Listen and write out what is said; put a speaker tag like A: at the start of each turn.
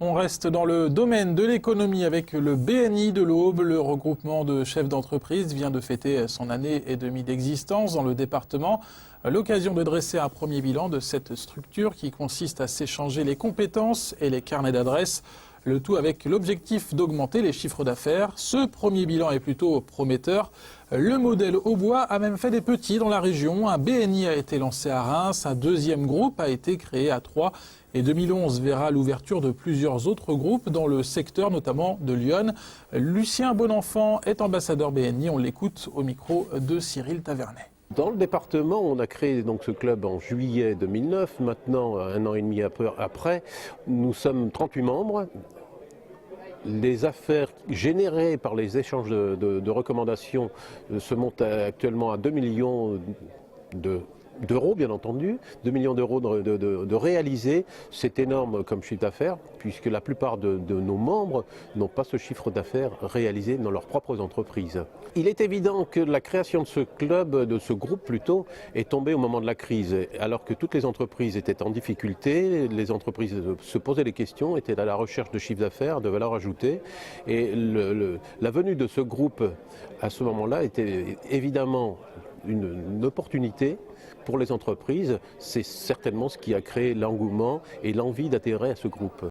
A: On reste dans le domaine de l'économie avec le BNI de l'Aube. Le regroupement de chefs d'entreprise vient de fêter son année et demie d'existence dans le département. L'occasion de dresser un premier bilan de cette structure qui consiste à s'échanger les compétences et les carnets d'adresses. Le tout avec l'objectif d'augmenter les chiffres d'affaires. Ce premier bilan est plutôt prometteur. Le modèle Aubois a même fait des petits dans la région. Un BNI a été lancé à Reims, un deuxième groupe a été créé à Troyes et 2011 verra l'ouverture de plusieurs autres groupes dans le secteur, notamment de Lyon. Lucien Bonenfant est ambassadeur BNI. On l'écoute au micro de Cyril Tavernet.
B: Dans le département, on a créé donc ce club en juillet 2009. Maintenant, un an et demi après, nous sommes 38 membres. Les affaires générées par les échanges de recommandations se montent actuellement à 2 millions d'euros, bien entendu, 2 millions d'euros de réalisés. C'est énorme comme chiffre d'affaires, puisque la plupart de nos membres n'ont pas ce chiffre d'affaires réalisé dans leurs propres entreprises. Il est évident que la création de ce club, de ce groupe plutôt, est tombée au moment de la crise. Alors que toutes les entreprises étaient en difficulté, les entreprises se posaient des questions, étaient à la recherche de chiffre d'affaires, de valeur ajoutée. Et la venue de ce groupe à ce moment-là était évidemment une opportunité pour les entreprises. C'est certainement ce qui a créé l'engouement et l'envie d'adhérer à ce groupe.